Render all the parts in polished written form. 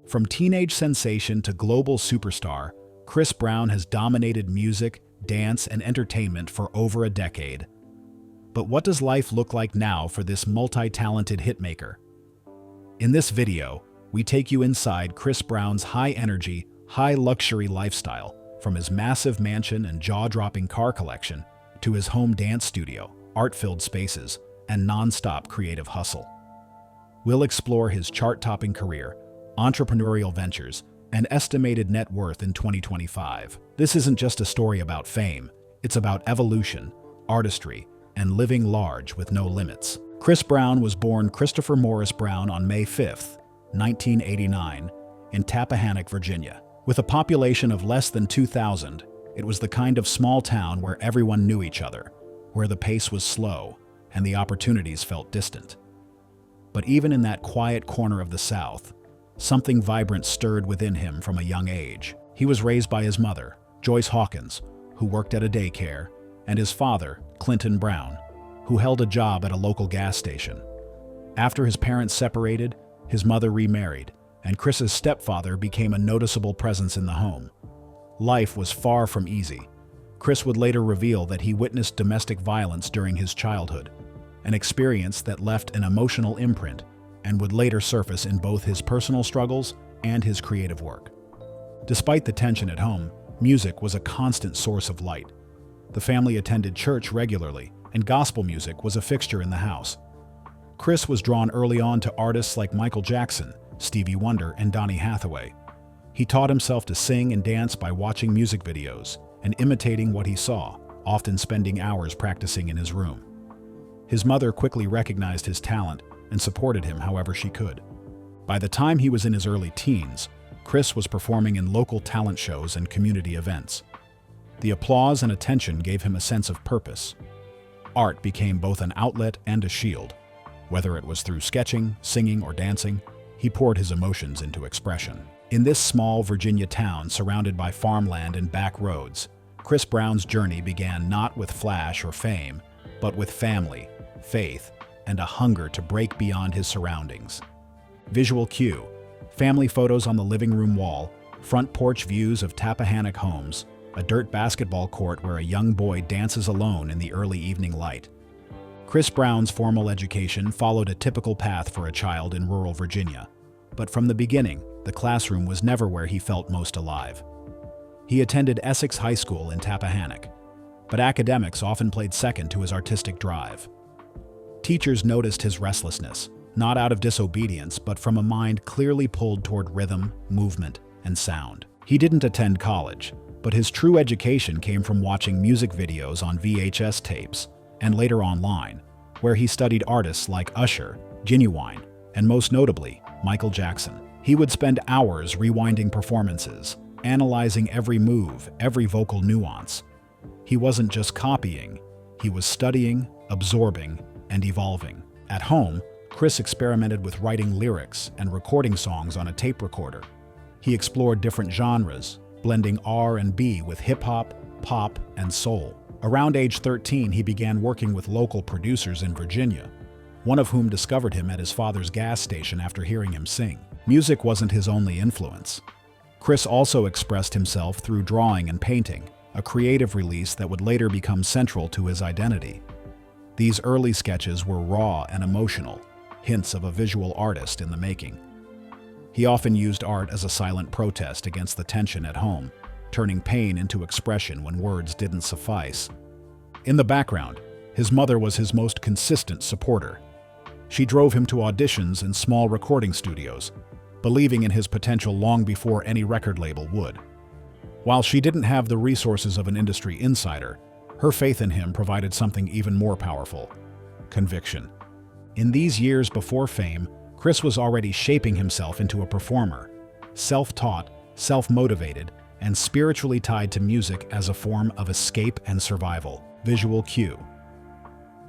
From teenage sensation to global superstar, Chris Brown has dominated music, dance, and entertainment for over a decade. But what does life look like now for this multi-talented hitmaker? In this video, we take you inside Chris Brown's high-energy, high-luxury lifestyle, from his massive mansion and jaw-dropping car collection to his home dance studio, art-filled spaces, and non-stop creative hustle. We'll explore his chart-topping career, entrepreneurial ventures, and estimated net worth in 2025. This isn't just a story about fame, it's about evolution, artistry, and living large with no limits. Chris Brown was born Christopher Morris Brown on May 5, 1989, in Tappahannock, Virginia. With a population of less than 2,000, it was the kind of small town where everyone knew each other, where the pace was slow and the opportunities felt distant. But even in that quiet corner of the South, something vibrant stirred within him from a young age. He was raised by his mother, Joyce Hawkins, who worked at a daycare, and his father, Clinton Brown, who held a job at a local gas station. After his parents separated, his mother remarried, and Chris's stepfather became a noticeable presence in the home. Life was far from easy. Chris would later reveal that he witnessed domestic violence during his childhood, an experience that left an emotional imprint and would later surface in both his personal struggles and his creative work. Despite the tension at home, music was a constant source of light. The family attended church regularly, and gospel music was a fixture in the house. Chris was drawn early on to artists like Michael Jackson, Stevie Wonder, and Donny Hathaway. He taught himself to sing and dance by watching music videos and imitating what he saw, often spending hours practicing in his room. His mother quickly recognized his talent and supported him however she could. By the time he was in his early teens, Chris was performing in local talent shows and community events. The applause and attention gave him a sense of purpose. Art became both an outlet and a shield. Whether it was through sketching, singing, or dancing, he poured his emotions into expression. In this small Virginia town surrounded by farmland and back roads, Chris Brown's journey began not with flash or fame, but with family, faith, and a hunger to break beyond his surroundings. Visual cue: family photos on the living room wall, front porch views of Tappahannock homes, a dirt basketball court where a young boy dances alone in the early evening light. Chris Brown's formal education followed a typical path for a child in rural Virginia, but from the beginning, the classroom was never where he felt most alive. He attended Essex High School in Tappahannock, but academics often played second to his artistic drive. Teachers noticed his restlessness, not out of disobedience, but from a mind clearly pulled toward rhythm, movement, and sound. He didn't attend college, but his true education came from watching music videos on VHS tapes, and later online, where he studied artists like Usher, Genuine, and most notably, Michael Jackson. He would spend hours rewinding performances, analyzing every move, every vocal nuance. He wasn't just copying, he was studying, absorbing, and evolving. At home, Chris experimented with writing lyrics and recording songs on a tape recorder. He explored different genres, blending R&B with hip-hop, pop, and soul. Around age 13, he began working with local producers in Virginia, one of whom discovered him at his father's gas station after hearing him sing. Music wasn't his only influence. Chris also expressed himself through drawing and painting, a creative release that would later become central to his identity. These early sketches were raw and emotional, hints of a visual artist in the making. He often used art as a silent protest against the tension at home, turning pain into expression when words didn't suffice. In the background, his mother was his most consistent supporter. She drove him to auditions in small recording studios, believing in his potential long before any record label would. While she didn't have the resources of an industry insider, her faith in him provided something even more powerful: conviction. In these years before fame, Chris was already shaping himself into a performer, self-taught, self-motivated, and spiritually tied to music as a form of escape and survival. Visual cue: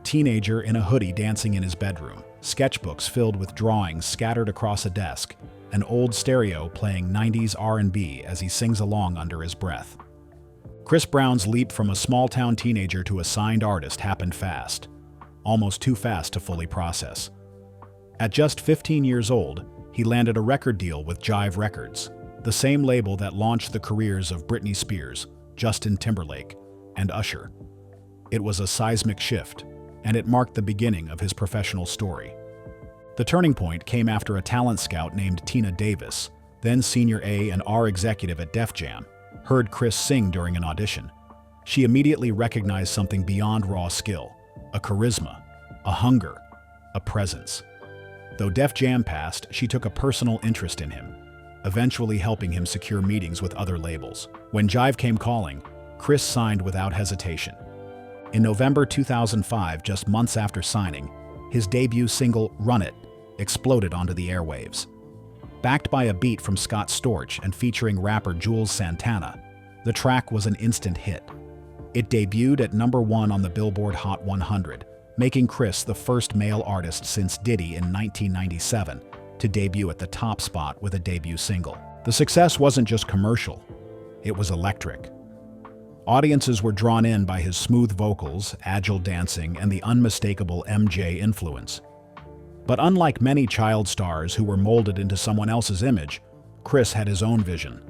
teenager in a hoodie dancing in his bedroom, sketchbooks filled with drawings scattered across a desk, an old stereo playing 90s R&B as he sings along under his breath. Chris Brown's leap from a small-town teenager to a signed artist happened fast, almost too fast to fully process. At just 15 years old, he landed a record deal with Jive Records, the same label that launched the careers of Britney Spears, Justin Timberlake, and Usher. It was a seismic shift, and it marked the beginning of his professional story. The turning point came after a talent scout named Tina Davis, then senior A&R executive at Def Jam, heard Chris sing during an audition. She immediately recognized something beyond raw skill, a charisma, a hunger, a presence. Though Def Jam passed, she took a personal interest in him, eventually helping him secure meetings with other labels. When Jive came calling, Chris signed without hesitation. In November 2005, just months after signing, his debut single, Run It, exploded onto the airwaves. Backed by a beat from Scott Storch and featuring rapper Jules Santana, the track was an instant hit. It debuted at #1 on the Billboard Hot 100, making Chris the first male artist since Diddy in 1997 to debut at the top spot with a debut single. The success wasn't just commercial, it was electric. Audiences were drawn in by his smooth vocals, agile dancing, and the unmistakable MJ influence. But unlike many child stars who were molded into someone else's image, Chris had his own vision.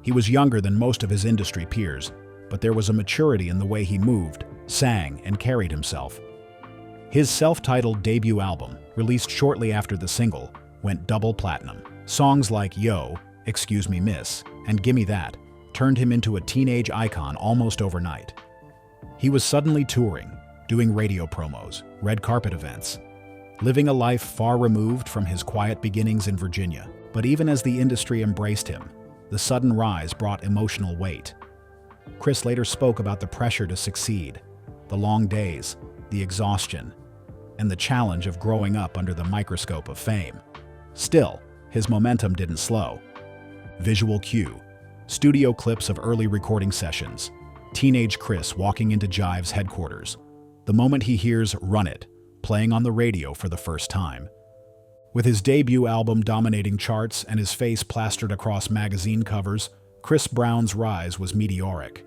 He was younger than most of his industry peers, but there was a maturity in the way he moved, sang, and carried himself. His self-titled debut album, released shortly after the single, went double platinum. Songs like Yo, Excuse Me Miss, and Gimme That turned him into a teenage icon almost overnight. He was suddenly touring, doing radio promos, red carpet events, living a life far removed from his quiet beginnings in Virginia. But even as the industry embraced him, the sudden rise brought emotional weight. Chris later spoke about the pressure to succeed, the long days, the exhaustion, and the challenge of growing up under the microscope of fame. Still, his momentum didn't slow. Visual cue, studio clips of early recording sessions, teenage Chris walking into Jive's headquarters, the moment he hears Run It playing on the radio for the first time. With his debut album dominating charts and his face plastered across magazine covers, Chris Brown's rise was meteoric.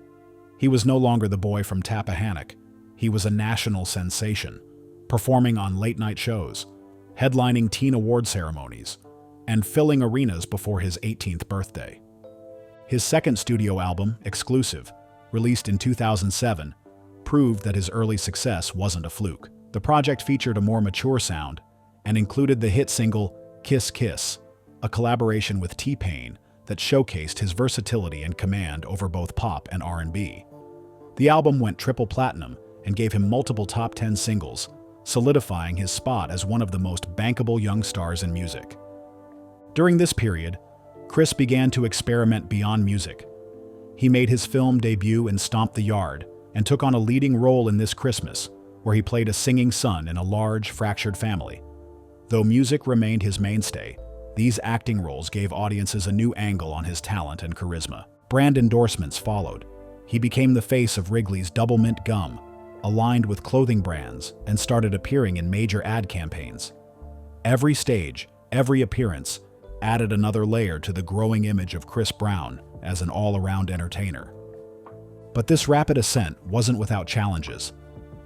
He was no longer the boy from Tappahannock. He was a national sensation, performing on late-night shows, headlining teen award ceremonies, and filling arenas before his 18th birthday. His second studio album, Exclusive, released in 2007, proved that his early success wasn't a fluke. The project featured a more mature sound and included the hit single Kiss Kiss, a collaboration with T-Pain that showcased his versatility and command over both pop and R&B. The album went triple platinum and gave him multiple top 10 singles, solidifying his spot as one of the most bankable young stars in music. During this period, Chris began to experiment beyond music. He made his film debut in Stomp the Yard and took on a leading role in This Christmas, where he played a singing son in a large, fractured family. Though music remained his mainstay, these acting roles gave audiences a new angle on his talent and charisma. Brand endorsements followed. He became the face of Wrigley's Double Mint Gum, aligned with clothing brands, and started appearing in major ad campaigns. Every stage, every appearance, added another layer to the growing image of Chris Brown as an all-around entertainer. But this rapid ascent wasn't without challenges.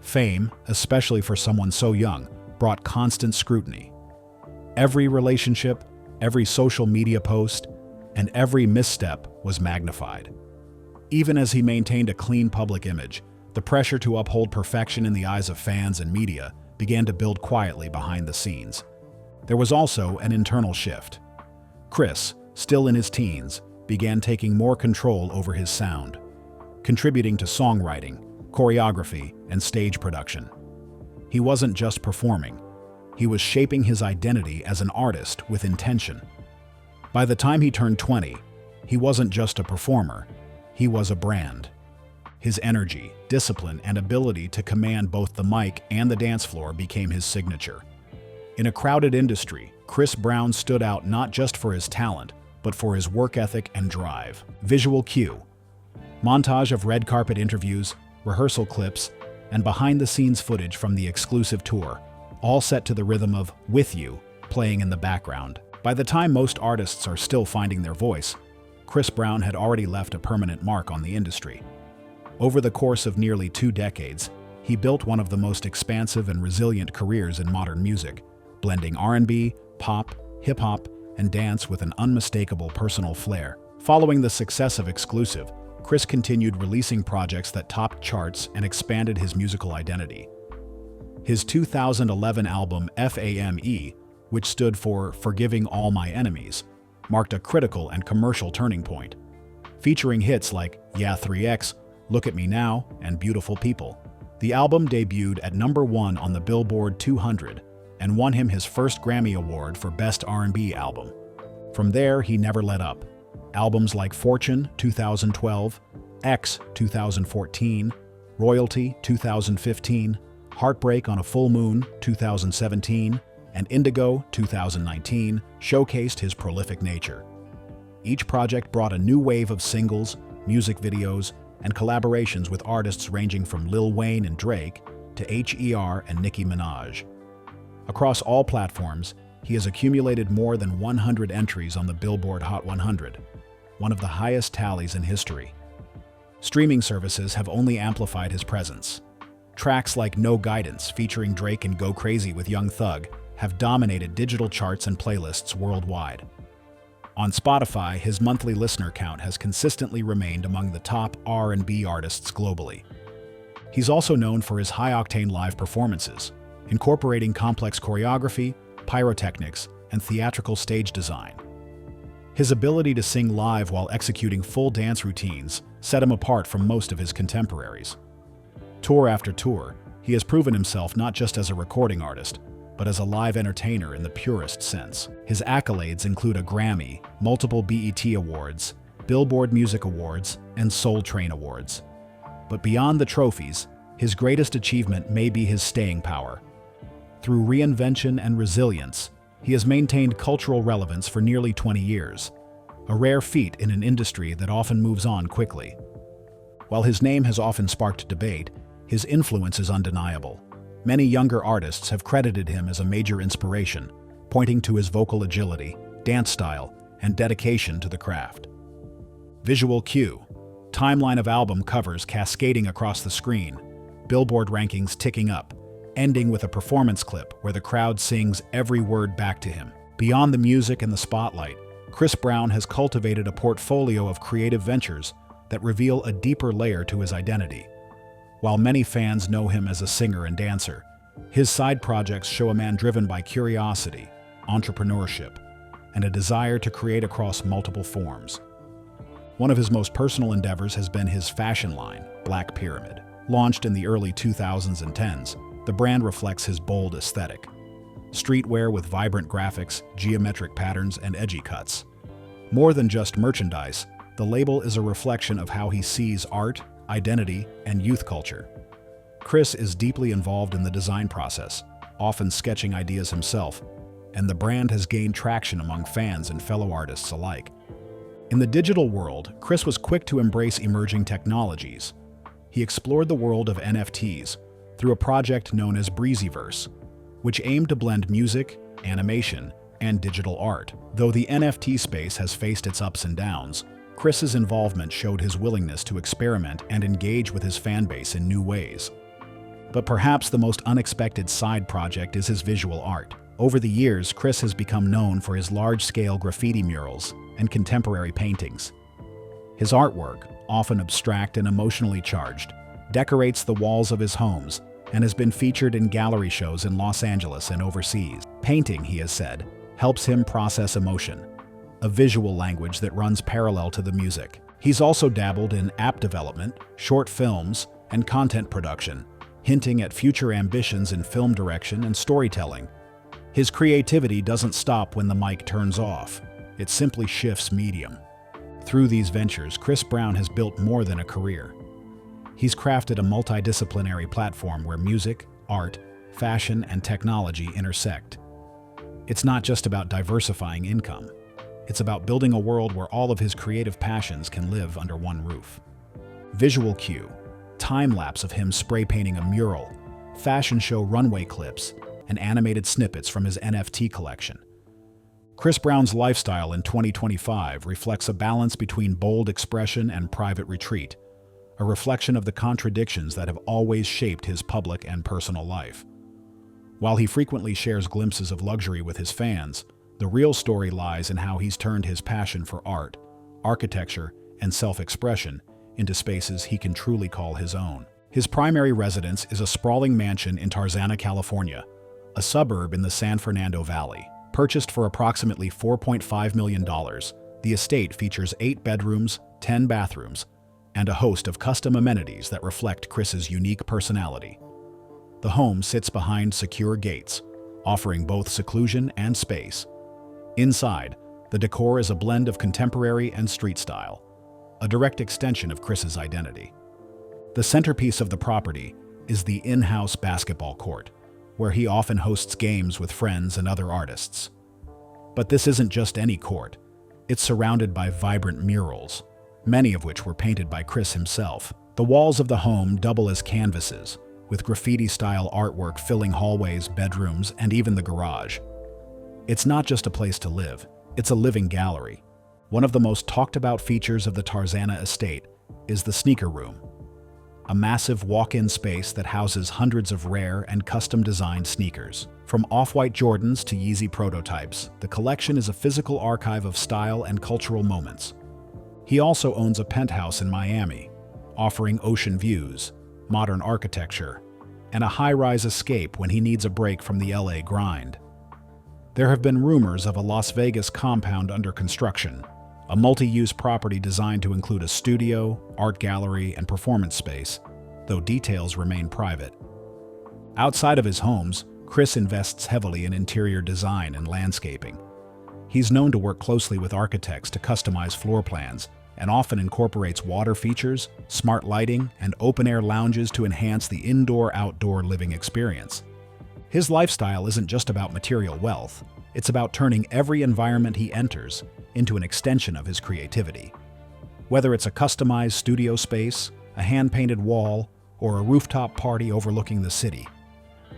Fame, especially for someone so young, brought constant scrutiny. Every relationship, every social media post, and every misstep was magnified. Even as he maintained a clean public image, the pressure to uphold perfection in the eyes of fans and media began to build quietly behind the scenes. There was also an internal shift. Chris, still in his teens, began taking more control over his sound, contributing to songwriting, choreography, and stage production. He wasn't just performing, he was shaping his identity as an artist with intention. By the time he turned 20, he wasn't just a performer, he was a brand. His energy, discipline, and ability to command both the mic and the dance floor became his signature. In a crowded industry, Chris Brown stood out not just for his talent, but for his work ethic and drive. Visual cue, montage of red carpet interviews, rehearsal clips, and behind-the-scenes footage from the Exclusive tour, all set to the rhythm of With You playing in the background. By the time most artists are still finding their voice, Chris Brown had already left a permanent mark on the industry. Over the course of nearly 2 decades, he built one of the most expansive and resilient careers in modern music, blending R&B, pop, hip-hop, and dance with an unmistakable personal flair. Following the success of Exclusive, Chris continued releasing projects that topped charts and expanded his musical identity. His 2011 album FAME, which stood for Forgiving All My Enemies, marked a critical and commercial turning point, featuring hits like Yeah 3X, Look at Me Now, and Beautiful People. The album debuted at #1 on the Billboard 200 and won him his first Grammy Award for Best R&B Album. From there, he never let up. Albums like Fortune 2012, X 2014, Royalty 2015, Heartbreak on a Full Moon 2017, and Indigo 2019 showcased his prolific nature. Each project brought a new wave of singles, music videos, and collaborations with artists ranging from Lil Wayne and Drake to H.E.R. and Nicki Minaj. Across all platforms, he has accumulated more than 100 entries on the Billboard Hot 100, one of the highest tallies in history. Streaming services have only amplified his presence. Tracks like No Guidance, featuring Drake and Go Crazy with Young Thug, have dominated digital charts and playlists worldwide. On Spotify, his monthly listener count has consistently remained among the top R&B artists globally. He's also known for his high-octane live performances, incorporating complex choreography, pyrotechnics, and theatrical stage design. His ability to sing live while executing full dance routines set him apart from most of his contemporaries. Tour after tour, he has proven himself not just as a recording artist, but as a live entertainer in the purest sense. His accolades include a Grammy, multiple BET Awards, Billboard Music Awards, and Soul Train Awards. But beyond the trophies, his greatest achievement may be his staying power. Through reinvention and resilience, he has maintained cultural relevance for nearly 20 years, a rare feat in an industry that often moves on quickly. While his name has often sparked debate, his influence is undeniable. Many younger artists have credited him as a major inspiration, pointing to his vocal agility, dance style, and dedication to the craft. Visual cue. Timeline of album covers cascading across the screen, Billboard rankings ticking up, ending with a performance clip where the crowd sings every word back to him. Beyond the music and the spotlight, Chris Brown has cultivated a portfolio of creative ventures that reveal a deeper layer to his identity. While many fans know him as a singer and dancer, his side projects show a man driven by curiosity, entrepreneurship, and a desire to create across multiple forms. One of his most personal endeavors has been his fashion line, Black Pyramid. Launched in the early 2000s and 10s, the brand reflects his bold aesthetic. Streetwear with vibrant graphics, geometric patterns, and edgy cuts. More than just merchandise, the label is a reflection of how he sees art, identity, and youth culture. Chris is deeply involved in the design process, often sketching ideas himself, and the brand has gained traction among fans and fellow artists alike. In the digital world, Chris was quick to embrace emerging technologies. He explored the world of NFTs through a project known as Breezyverse, which aimed to blend music, animation, and digital art. Though the NFT space has faced its ups and downs, Chris's involvement showed his willingness to experiment and engage with his fan base in new ways. But perhaps the most unexpected side project is his visual art. Over the years, Chris has become known for his large-scale graffiti murals and contemporary paintings. His artwork, often abstract and emotionally charged, decorates the walls of his homes and has been featured in gallery shows in Los Angeles and overseas. Painting, he has said, helps him process emotion, a visual language that runs parallel to the music. He's also dabbled in app development, short films, and content production, hinting at future ambitions in film direction and storytelling. His creativity doesn't stop when the mic turns off. It simply shifts medium. Through these ventures, Chris Brown has built more than a career. He's crafted a multidisciplinary platform where music, art, fashion, and technology intersect. It's not just about diversifying income. It's about building a world where all of his creative passions can live under one roof. Visual cue, time-lapse of him spray painting a mural, fashion show runway clips, and animated snippets from his NFT collection. Chris Brown's lifestyle in 2025 reflects a balance between bold expression and private retreat, a reflection of the contradictions that have always shaped his public and personal life. While he frequently shares glimpses of luxury with his fans, The real story lies in how he's turned his passion for art, architecture, and self-expression into spaces he can truly call his own. His primary residence is a sprawling mansion in Tarzana, California, a suburb in the San Fernando Valley. Purchased for approximately $4.5 million, the estate features 8 bedrooms, 10 bathrooms, and a host of custom amenities that reflect Chris's unique personality. The home sits behind secure gates, offering both seclusion and space. Inside, the decor is a blend of contemporary and street style, a direct extension of Chris's identity. The centerpiece of the property is the in-house basketball court, where he often hosts games with friends and other artists. But this isn't just any court. It's surrounded by vibrant murals, many of which were painted by Chris himself. The walls of the home double as canvases, with graffiti-style artwork filling hallways, bedrooms, and even the garage. It's not just a place to live, it's a living gallery. One of the most talked-about features of the Tarzana estate is the sneaker room, a massive walk-in space that houses hundreds of rare and custom-designed sneakers. From off-white Jordans to Yeezy prototypes, the collection is a physical archive of style and cultural moments. He also owns a penthouse in Miami, offering ocean views, modern architecture, and a high-rise escape when he needs a break from the LA grind. There have been rumors of a Las Vegas compound under construction, a multi-use property designed to include a studio, art gallery, and performance space, though details remain private. Outside of his homes, Chris invests heavily in interior design and landscaping. He's known to work closely with architects to customize floor plans and often incorporates water features, smart lighting, and open-air lounges to enhance the indoor-outdoor living experience. His lifestyle isn't just about material wealth, it's about turning every environment he enters into an extension of his creativity. Whether it's a customized studio space, a hand-painted wall, or a rooftop party overlooking the city,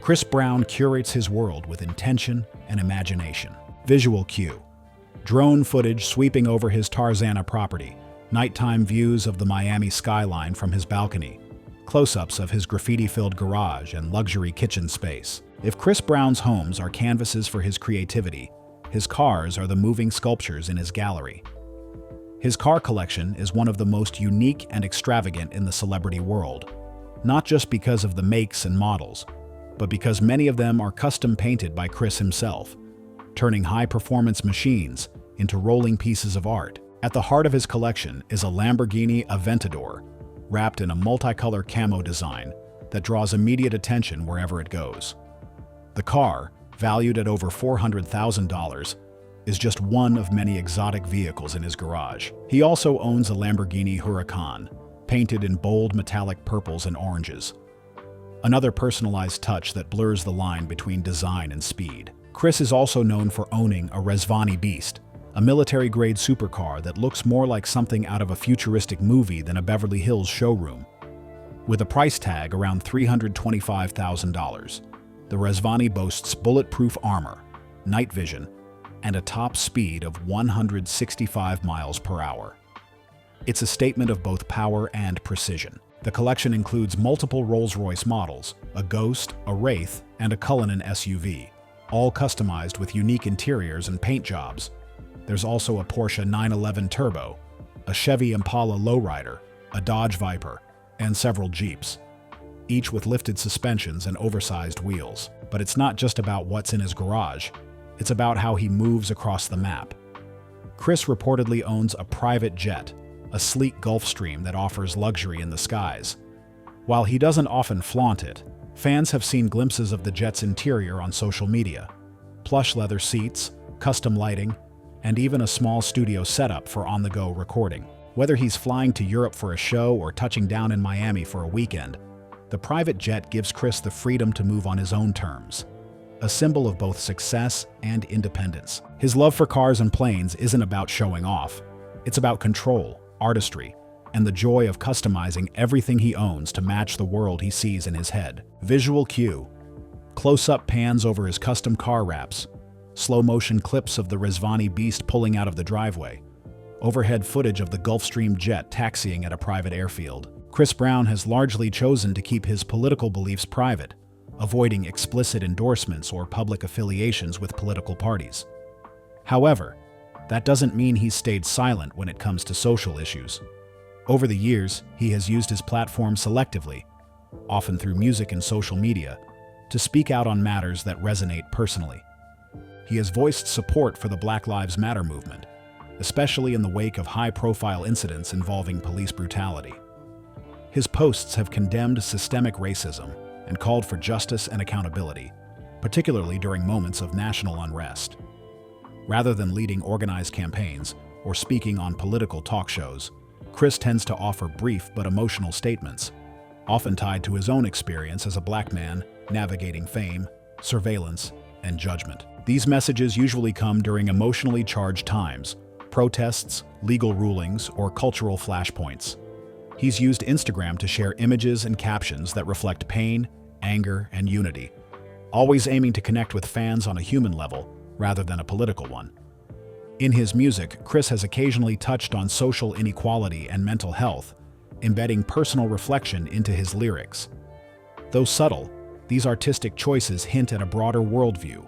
Chris Brown curates his world with intention and imagination. Visual cue: drone footage sweeping over his Tarzana property, nighttime views of the Miami skyline from his balcony, close-ups of his graffiti-filled garage and luxury kitchen space. If Chris Brown's homes are canvases for his creativity, his cars are the moving sculptures in his gallery. His car collection is one of the most unique and extravagant in the celebrity world, not just because of the makes and models, but because many of them are custom painted by Chris himself, turning high-performance machines into rolling pieces of art. At the heart of his collection is a Lamborghini Aventador, wrapped in a multicolor camo design that draws immediate attention wherever it goes. The car, valued at over $400,000, is just one of many exotic vehicles in his garage. He also owns a Lamborghini Huracan, painted in bold metallic purples and oranges, another personalized touch that blurs the line between design and speed. Chris is also known for owning a Rezvani Beast, a military-grade supercar that looks more like something out of a futuristic movie than a Beverly Hills showroom. With a price tag around $325,000, the Rezvani boasts bulletproof armor, night vision, and a top speed of 165 miles per hour. It's a statement of both power and precision. The collection includes multiple Rolls-Royce models, a Ghost, a Wraith, and a Cullinan SUV, all customized with unique interiors and paint jobs. There's also a Porsche 911 Turbo, a Chevy Impala Lowrider, a Dodge Viper, and several Jeeps, each with lifted suspensions and oversized wheels. But it's not just about what's in his garage, it's about how he moves across the map. Chris reportedly owns a private jet, a sleek Gulfstream that offers luxury in the skies. While he doesn't often flaunt it, fans have seen glimpses of the jet's interior on social media: plush leather seats, custom lighting, and even a small studio setup for on-the-go recording. Whether he's flying to Europe for a show or touching down in Miami for a weekend, the private jet gives Chris the freedom to move on his own terms, a symbol of both success and independence. His love for cars and planes isn't about showing off. It's about control, artistry, and the joy of customizing everything he owns to match the world he sees in his head. Visual cue: close-up pans over his custom car wraps, slow-motion clips of the Rezvani Beast pulling out of the driveway, overhead footage of the Gulfstream jet taxiing at a private airfield. Chris Brown has largely chosen to keep his political beliefs private, avoiding explicit endorsements or public affiliations with political parties. However, that doesn't mean he's stayed silent when it comes to social issues. Over the years, he has used his platform selectively, often through music and social media, to speak out on matters that resonate personally. He has voiced support for the Black Lives Matter movement, especially in the wake of high-profile incidents involving police brutality. His posts have condemned systemic racism and called for justice and accountability, particularly during moments of national unrest. Rather than leading organized campaigns or speaking on political talk shows, Chris tends to offer brief but emotional statements, often tied to his own experience as a Black man navigating fame, surveillance, and judgment. These messages usually come during emotionally charged times, protests, legal rulings, or cultural flashpoints. He's used Instagram to share images and captions that reflect pain, anger, and unity, always aiming to connect with fans on a human level rather than a political one. In his music, Chris has occasionally touched on social inequality and mental health, embedding personal reflection into his lyrics. Though subtle, these artistic choices hint at a broader worldview,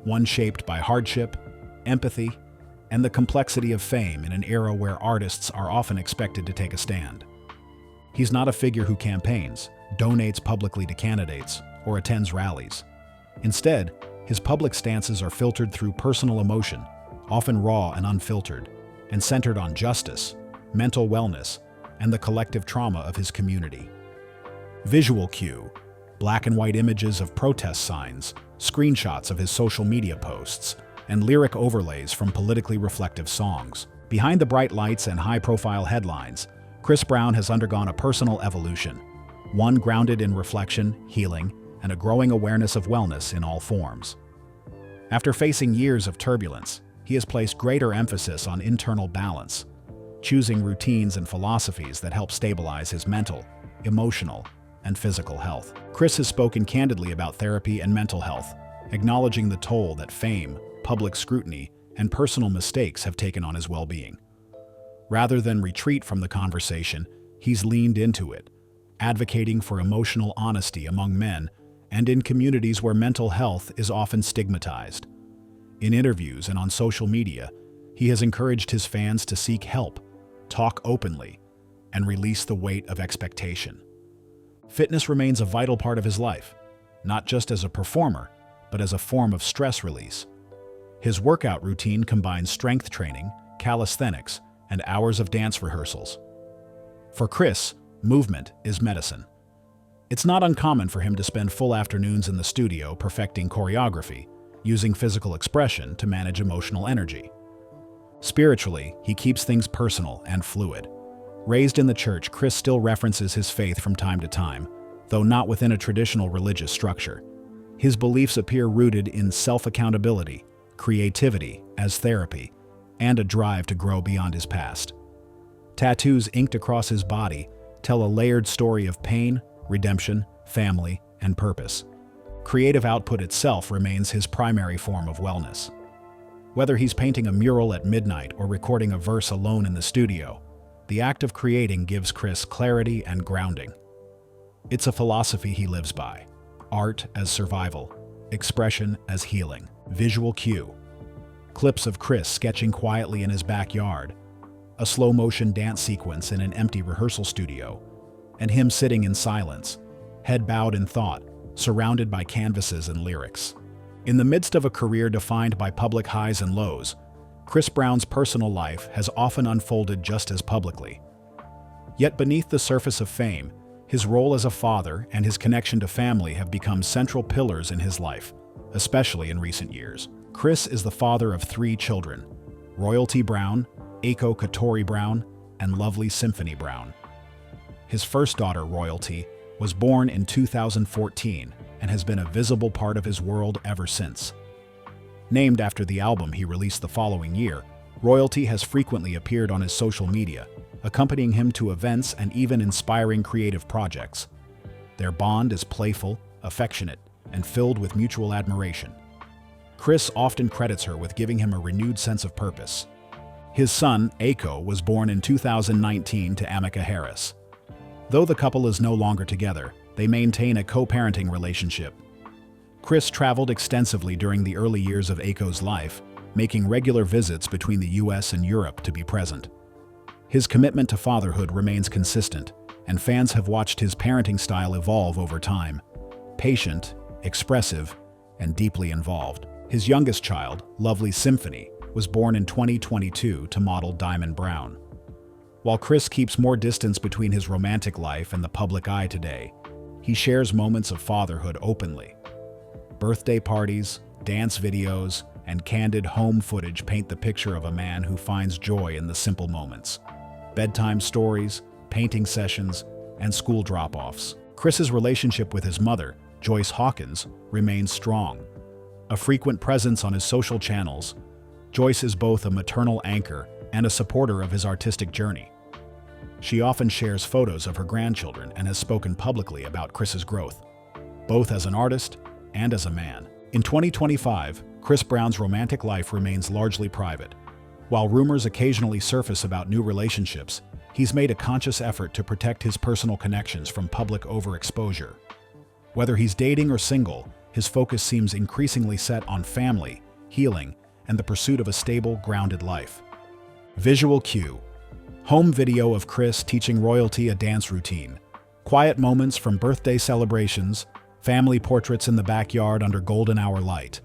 one shaped by hardship, empathy, and the complexity of fame in an era where artists are often expected to take a stand. He's not a figure who campaigns, donates publicly to candidates, or attends rallies. Instead, his public stances are filtered through personal emotion, often raw and unfiltered, and centered on justice, mental wellness, and the collective trauma of his community. Visual cue: black and white images of protest signs, screenshots of his social media posts, and lyric overlays from politically reflective songs. Behind the bright lights and high-profile headlines, Chris Brown has undergone a personal evolution, one grounded in reflection, healing, and a growing awareness of wellness in all forms. After facing years of turbulence, he has placed greater emphasis on internal balance, choosing routines and philosophies that help stabilize his mental, emotional, and physical health. Chris has spoken candidly about therapy and mental health, acknowledging the toll that fame, public scrutiny, and personal mistakes have taken on his well-being. Rather than retreat from the conversation, he's leaned into it, advocating for emotional honesty among men and in communities where mental health is often stigmatized. In interviews and on social media, he has encouraged his fans to seek help, talk openly, and release the weight of expectation. Fitness remains a vital part of his life, not just as a performer, but as a form of stress release. His workout routine combines strength training, calisthenics, and hours of dance rehearsals. For Chris, movement is medicine. It's not uncommon for him to spend full afternoons in the studio perfecting choreography, using physical expression to manage emotional energy. Spiritually, he keeps things personal and fluid. Raised in the church, Chris still references his faith from time to time, though not within a traditional religious structure. His beliefs appear rooted in self-accountability, creativity as therapy, and a drive to grow beyond his past. Tattoos inked across his body tell a layered story of pain, redemption, family, and purpose. Creative output itself remains his primary form of wellness. Whether he's painting a mural at midnight or recording a verse alone in the studio, the act of creating gives Chris clarity and grounding. It's a philosophy he lives by: art as survival, expression as healing. Visual cue: clips of Chris sketching quietly in his backyard, a slow-motion dance sequence in an empty rehearsal studio, and him sitting in silence, head bowed in thought, surrounded by canvases and lyrics. In the midst of a career defined by public highs and lows, Chris Brown's personal life has often unfolded just as publicly. Yet beneath the surface of fame, his role as a father and his connection to family have become central pillars in his life, especially in recent years. Chris is the father of 3 children: Royalty Brown, Aiko Katori Brown, and Lovely Symphony Brown. His first daughter, Royalty, was born in 2014 and has been a visible part of his world ever since. Named after the album he released the following year, Royalty has frequently appeared on his social media, accompanying him to events and even inspiring creative projects. Their bond is playful, affectionate, and filled with mutual admiration. Chris often credits her with giving him a renewed sense of purpose. His son, Aiko, was born in 2019 to Amika Harris. Though the couple is no longer together, they maintain a co-parenting relationship. Chris traveled extensively during the early years of Aiko's life, making regular visits between the US and Europe to be present. His commitment to fatherhood remains consistent, and fans have watched his parenting style evolve over time. Patient, expressive, and deeply involved. His youngest child, Lovely Symphony, was born in 2022 to model Diamond Brown. While Chris keeps more distance between his romantic life and the public eye today, he shares moments of fatherhood openly. Birthday parties, dance videos, and candid home footage paint the picture of a man who finds joy in the simple moments. Bedtime stories, painting sessions, and school drop-offs. Chris's relationship with his mother, Joyce Hawkins, remains strong. A frequent presence on his social channels, Joyce is both a maternal anchor and a supporter of his artistic journey. She often shares photos of her grandchildren and has spoken publicly about Chris's growth, both as an artist and as a man. In 2025, Chris Brown's romantic life remains largely private. While rumors occasionally surface about new relationships, he's made a conscious effort to protect his personal connections from public overexposure. Whether he's dating or single, his focus seems increasingly set on family, healing, and the pursuit of a stable, grounded life. Visual cue. Home video of Chris teaching royalty a dance routine. Quiet moments from birthday celebrations, family portraits in the backyard under golden hour light.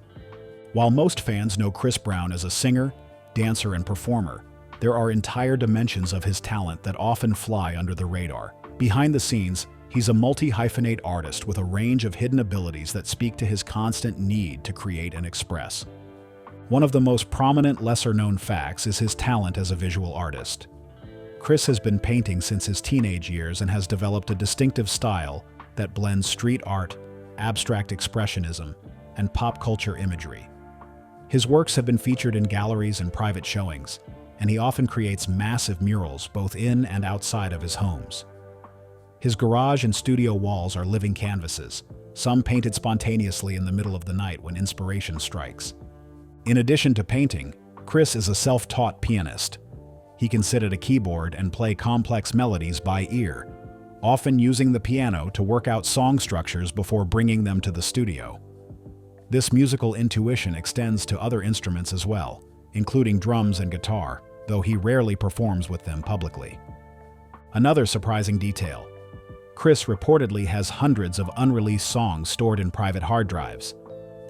While most fans know Chris Brown as a singer, dancer, and performer, there are entire dimensions of his talent that often fly under the radar. Behind the scenes, he's a multi-hyphenate artist with a range of hidden abilities that speak to his constant need to create and express. One of the most prominent lesser-known facts is his talent as a visual artist. Chris has been painting since his teenage years and has developed a distinctive style that blends street art, abstract expressionism, and pop culture imagery. His works have been featured in galleries and private showings, and he often creates massive murals both in and outside of his homes. His garage and studio walls are living canvases, some painted spontaneously in the middle of the night when inspiration strikes. In addition to painting, Chris is a self-taught pianist. He can sit at a keyboard and play complex melodies by ear, often using the piano to work out song structures before bringing them to the studio. This musical intuition extends to other instruments as well, including drums and guitar, though he rarely performs with them publicly. Another surprising detail: Chris reportedly has hundreds of unreleased songs stored in private hard drives,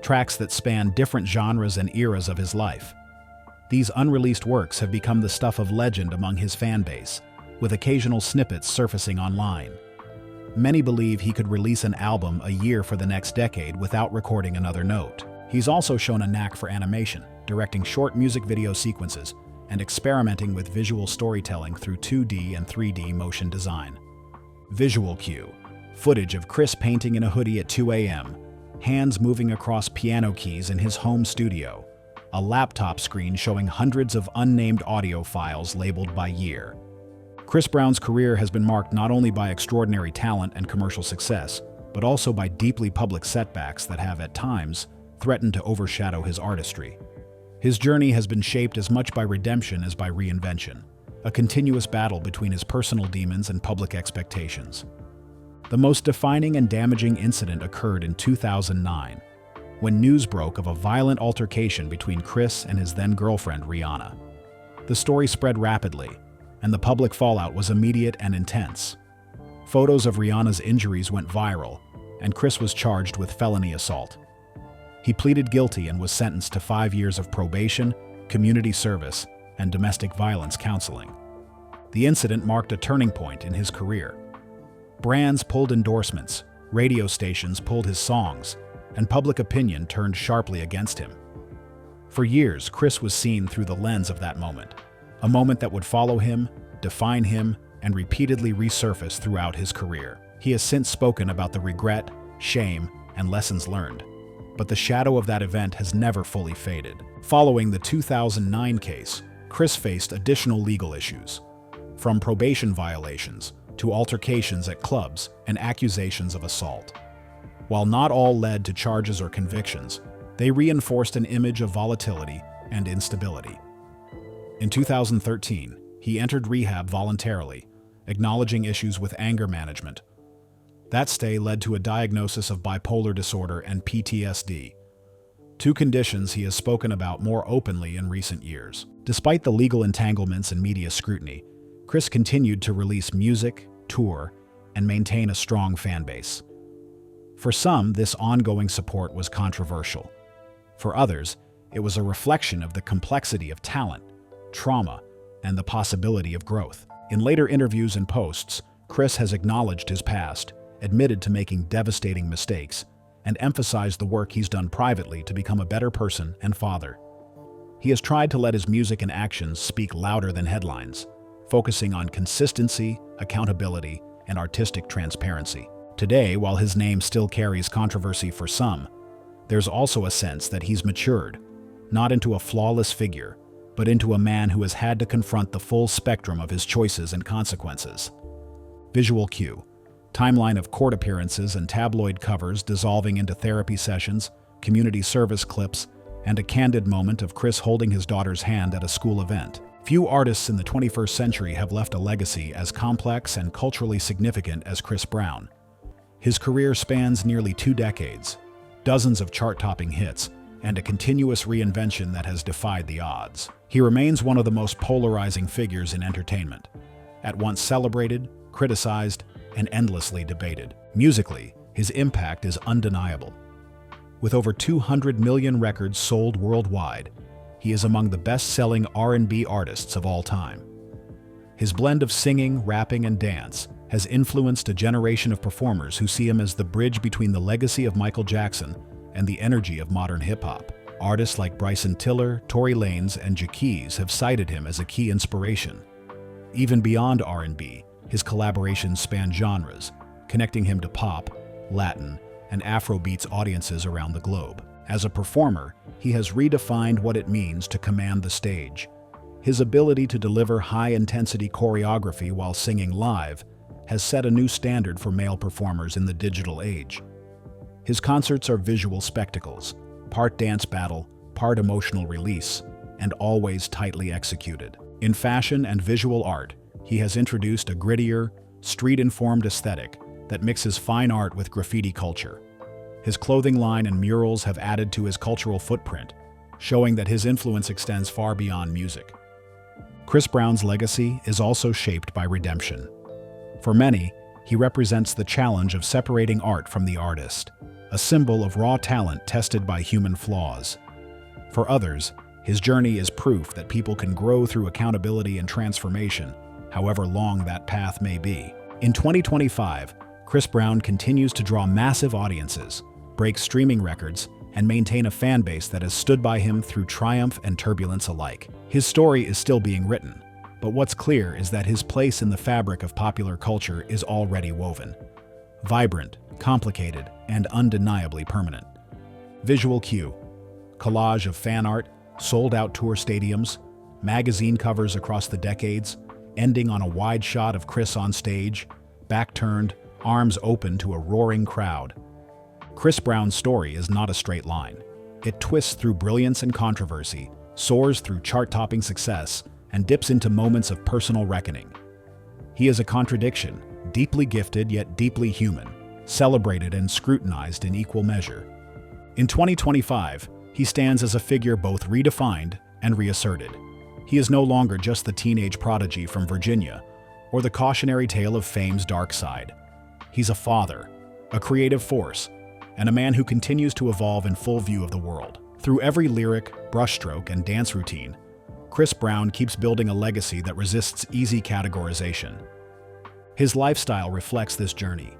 tracks that span different genres and eras of his life. These unreleased works have become the stuff of legend among his fan base, with occasional snippets surfacing online. Many believe he could release an album a year for the next decade without recording another note. He's also shown a knack for animation, directing short music video sequences, and experimenting with visual storytelling through 2D and 3D motion design. Visual cue. Footage of Chris painting in a hoodie at 2 a.m., hands moving across piano keys in his home studio, a laptop screen showing hundreds of unnamed audio files labeled by year. Chris Brown's career has been marked not only by extraordinary talent and commercial success, but also by deeply public setbacks that have, at times, threatened to overshadow his artistry. His journey has been shaped as much by redemption as by reinvention, a continuous battle between his personal demons and public expectations. The most defining and damaging incident occurred in 2009, when news broke of a violent altercation between Chris and his then-girlfriend Rihanna. The story spread rapidly, and the public fallout was immediate and intense. Photos of Rihanna's injuries went viral, and Chris was charged with felony assault. He pleaded guilty and was sentenced to 5 years of probation, community service, and domestic violence counseling. The incident marked a turning point in his career. Brands pulled endorsements, radio stations pulled his songs, and public opinion turned sharply against him. For years, Chris was seen through the lens of that moment, a moment that would follow him, define him, and repeatedly resurface throughout his career. He has since spoken about the regret, shame, and lessons learned, but the shadow of that event has never fully faded. Following the 2009 case, Chris faced additional legal issues, from probation violations to altercations at clubs and accusations of assault. While not all led to charges or convictions, they reinforced an image of volatility and instability. In 2013, he entered rehab voluntarily, acknowledging issues with anger management. That stay led to a diagnosis of bipolar disorder and PTSD. two conditions he has spoken about more openly in recent years. Despite the legal entanglements and media scrutiny, Chris continued to release music, tour, and maintain a strong fan base. For some, this ongoing support was controversial. For others, it was a reflection of the complexity of talent, trauma, and the possibility of growth. In later interviews and posts, Chris has acknowledged his past, admitted to making devastating mistakes, and emphasized the work he's done privately to become a better person and father. He has tried to let his music and actions speak louder than headlines, focusing on consistency, accountability, and artistic transparency. Today, while his name still carries controversy for some, there's also a sense that he's matured, not into a flawless figure, but into a man who has had to confront the full spectrum of his choices and consequences. Visual cue: timeline of court appearances and tabloid covers dissolving into therapy sessions, community service clips, and a candid moment of Chris holding his daughter's hand at a school event. Few artists in the 21st century have left a legacy as complex and culturally significant as Chris Brown. His career spans nearly 2 decades, dozens of chart-topping hits, and a continuous reinvention that has defied the odds. He remains one of the most polarizing figures in entertainment, at once celebrated, criticized, and endlessly debated. Musically, his impact is undeniable. With over 200 million records sold worldwide, he is among the best-selling R&B artists of all time. His blend of singing, rapping, and dance has influenced a generation of performers who see him as the bridge between the legacy of Michael Jackson and the energy of modern hip-hop. Artists like Bryson Tiller, Tory Lanez, and Jaquez have cited him as a key inspiration. Even beyond R&B, his collaborations span genres, connecting him to pop, Latin, and Afrobeats audiences around the globe. As a performer, he has redefined what it means to command the stage. His ability to deliver high-intensity choreography while singing live has set a new standard for male performers in the digital age. His concerts are visual spectacles, part dance battle, part emotional release, and always tightly executed. In fashion and visual art, he has introduced a grittier, street-informed aesthetic that mixes fine art with graffiti culture. His clothing line and murals have added to his cultural footprint, showing that his influence extends far beyond music. Chris Brown's legacy is also shaped by redemption. For many, he represents the challenge of separating art from the artist, a symbol of raw talent tested by human flaws. For others, his journey is proof that people can grow through accountability and transformation, however long that path may be. In 2025, Chris Brown continues to draw massive audiences, break streaming records, and maintain a fan base that has stood by him through triumph and turbulence alike. His story is still being written, but what's clear is that his place in the fabric of popular culture is already woven. Vibrant, complicated, and undeniably permanent. Visual cue: collage of fan art, sold-out tour stadiums, magazine covers across the decades, ending on a wide shot of Chris on stage, back turned, arms open to a roaring crowd. Chris Brown's story is not a straight line. It twists through brilliance and controversy, soars through chart-topping success, and dips into moments of personal reckoning. He is a contradiction, deeply gifted yet deeply human, celebrated and scrutinized in equal measure. In 2025, he stands as a figure both redefined and reasserted. He is no longer just the teenage prodigy from Virginia, or the cautionary tale of fame's dark side. He's a father, a creative force, and a man who continues to evolve in full view of the world. Through every lyric, brushstroke, and dance routine, Chris Brown keeps building a legacy that resists easy categorization. His lifestyle reflects this journey.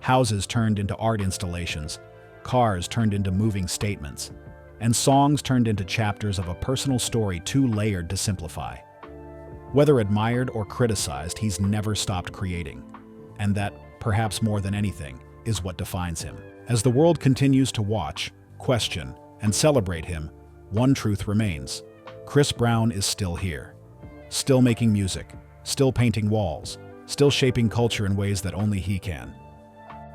Houses turned into art installations, cars turned into moving statements, and songs turned into chapters of a personal story too layered to simplify. Whether admired or criticized, he's never stopped creating. And that, perhaps more than anything, is what defines him. As the world continues to watch, question, and celebrate him, one truth remains: Chris Brown is still here. Still making music, still painting walls, still shaping culture in ways that only he can.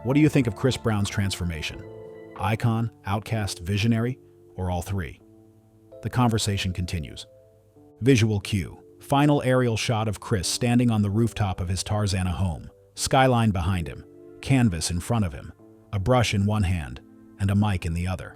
What do you think of Chris Brown's transformation? Icon, outcast, visionary, or all three? The conversation continues. Visual cue: final aerial shot of Chris standing on the rooftop of his Tarzana home, skyline behind him, canvas in front of him, a brush in one hand, and a mic in the other.